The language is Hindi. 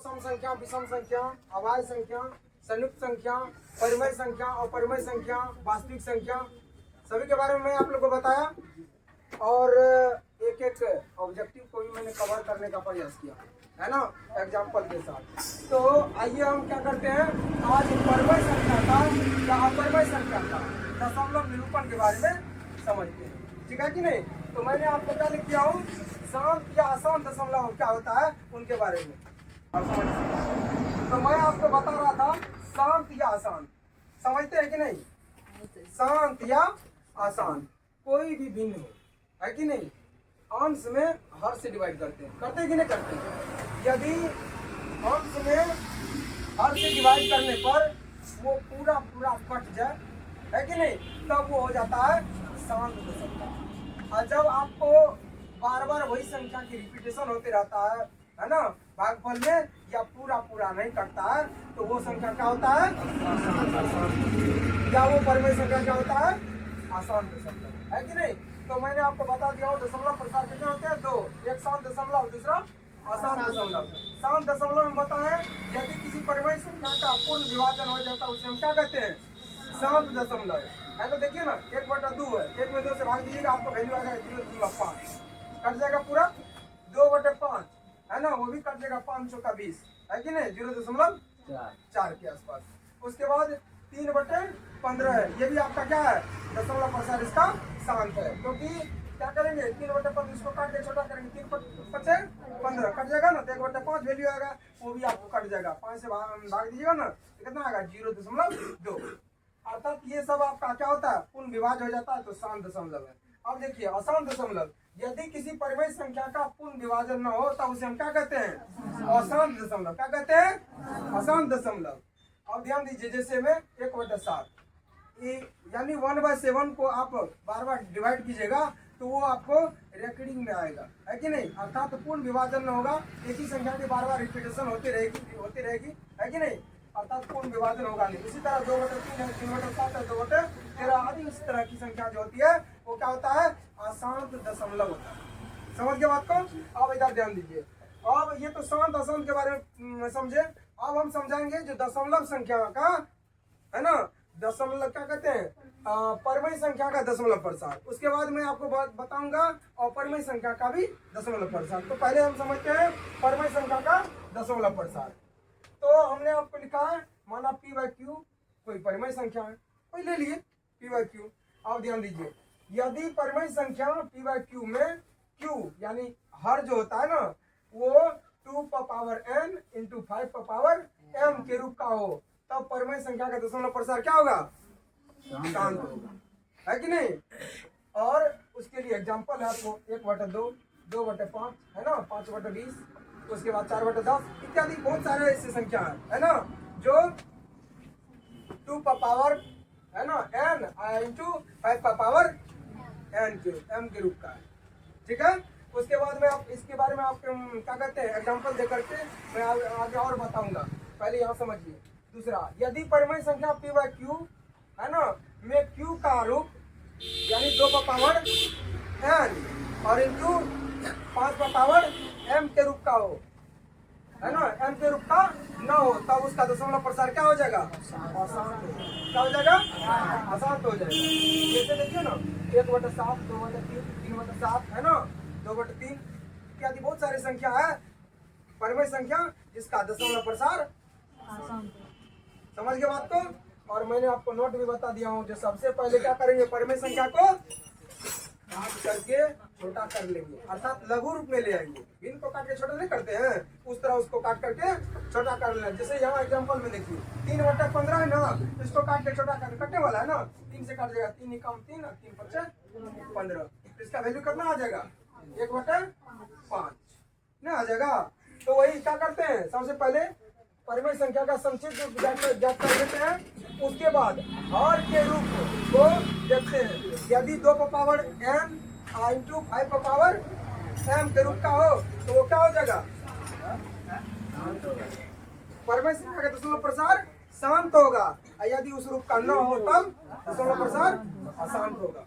सम संख्या, विषम संख्या, अवाय संख्या, संयुक्त संख्या, परिमेय संख्या और परिमेय संख्या, वास्तविक संख्या, सभी के बारे में मैं आप लोगों को बताया और एक एक ऑब्जेक्टिव को भी मैंने कवर करने का प्रयास किया, है ना, एग्जाम्पल के साथ। तो आइए हम क्या करते हैं, आज परिमेय संख्या का या अपरिमेय संख्या का दशमलव निरूपण के बारे में समझते हैं, ठीक है कि नहीं। तो मैंने आपको क्या लिख दिया हूँ, शांत या अशांत दशमलव क्या होता है उनके बारे में और समझ। तो मैं आपको बता रहा था शांत या अशांत, समझते हैं कि नहीं। शांत या अशांत कोई भी भिन्न हो, है कि नहीं, अंश में हर से डिवाइड करते हैं कि नहीं करते हैं। यदि अंश में हर से डिवाइड करने पर वो पूरा पूरा कट जाए, है कि नहीं, तब वो हो जाता है शांत दशमलव। और जब आपको बार बार वही संख्या की रिपीटेशन होते रहता है ना, भागफल में, या पूरा पूरा नहीं कटता है, तो वो संख्या क्या होता है, अशांत। या वो परिमेय संख्या क्या होता है, अशांत दशमलव, है कि नहीं। तो मैंने आपको बता दिया हूँ दशमलव प्रकार कितने होते हैं, दो, एक शांत दशमलव, दूसरा अशांत दशमलव। शांत दशमलव में बताएं, यदि किसी परिमेय संख्या का पूर्ण विभाजन हो जाता है उसे हम क्या कहते हैं, शांत दशमलव, है। तो देखिए ना, 1/2 है, 1 में 2 से भाग दीजिएगा, आपको वैल्यू आ जाएगा 0.5, कट जाएगा पूरा। 2/5 है ना, वो भी कट जाएगा, 5 का 20, है कि नहीं, 0.4 के आसपास। उसके बाद 3/15 है, ये भी आपका क्या है, दशमलव प्रसार इसका शांत है, क्योंकि क्या करेंगे, 3/15 इसको काट के छोटा करेंगे, 3/5 15 कट जाएगा ना, तो 1/5 वैल्यू आएगा, वो भी आपको कट जाएगा, 5 से भाग दीजिएगा ना, कितना आएगा, 0.2। अर्थात ये सब आपका क्या होता है, पूर्ण विभाज्य हो जाता है, तो शांत दशमलव है। अब देखिए अशांत दशमलव, यदि किसी परिमेय संख्या का पूर्ण विभाजन न हो तब उसे हम क्या कहते हैं, अशांत दशमलव। क्या कहते हैं, अशांत दशमलव। अब ध्यान दीजिए, जैसे में 1/7 यानी 1/7 को आप बार बार डिवाइड कीजिएगा तो वो आपको रेकॉर्डिंग में आएगा, है कि नहीं, अर्थात पूर्ण विभाजन न होगा, एक ही संख्या की बार बार रिपीटेशन होती रहेगी, है कि नहीं, अर्थात पूर्ण विभाजन होगा नहीं। इसी तरह 2/3 है, 3/7 है, 2/13 आदि इस तरह की संख्या जो होती है वो क्या होता है, अशांत दशमलव होता है। समझ गए बात को। अब इधर ध्यान दीजिए, अब ये तो शांत अशांत के बारे में समझे। अब हम समझाएंगे जो दशमलव संख्या का, है ना, दशमलव क्या कहते हैं, परिमेय संख्या का दशमलव प्रसार। उसके बाद मैं आपको बताऊंगा अपरिमेय संख्या का भी दशमलव प्रसार। तो पहले हम समझते हैं परिमेय संख्या का दशमलव प्रसार। तो हमने आपको लिखा है, माना p/q कोई परिमेय संख्या है, कोई ले लिए p/q। अब ध्यान दीजिए, यदि परिमेय संख्या p/q में q यानी हर जो होता है ना, वो 2n × 5m के रूप का हो, तब परिमेय संख्या का दशमलव प्रसार क्या होगा, शांत होगा, है कि नहीं। और उसके लिए एग्जांपल है आपको 1/2, 2/5 है ना, 5/20, उसके बाद 4/10 इत्यादि बहुत सारे ऐसे संख्या है ना, जो 2 है ना n × 5 m के रूप का है, ठीक है। उसके बाद में आप इसके बारे में आप क्या कहते हैं, एग्जांपल दे करके मैं आगे और बताऊंगा, पहले यहाँ समझिए। दूसरा, यदि परिमेय संख्या p/q है ना में q का रूप यानी 2n और इंटू 5m के रूप का हो, है ना, m के रूप का न हो, तब उसका दशमलव प्रसार क्या हो जाएगा, अशांत। क्या हो जाएगा, अशांत हो जाएगा। जैसे देखिए ना, 1/7, 2/3, 3/7 है ना, 2/3 इत्यादि बहुत सारी संख्या है, परिमेय संख्या जिसका दशमलव प्रसार। समझ गए बात को। और मैंने आपको नोट भी बता दिया हूँ, जो सबसे पहले क्या करेंगे, परिमेय संख्या को काट करके छोटा कर लेंगे, अर्थात लघु रूप में ले आएंगे। भिन्न को काट के छोटा नहीं करते हैं, उस तरह उसको काट करके छोटा कर लेना। जैसे यहाँ एग्जांपल में देखिए 3/15 है ना, इसको काट के छोटा कर कटने वाला है ना, 3 से काट जाएगा, 3 × 3 3/5 15, इसका वैल्यू कितना आ जाएगा, 1/5 ना आ जाएगा। तो वही क्या करते हैं, सबसे पहले परिमेय संख्या का संक्षिप्त ज्ञात कर लेते हैं, उसके बाद हर के रूप को देखते हैं। यदि 2n × 5m के रूप का हो तो वो क्या हो जाएगा, परिमेय संख्या का दशमलव प्रसार शांत होगा। यदि उस रूप का न हो तब दशमलव प्रसार अशांत होगा।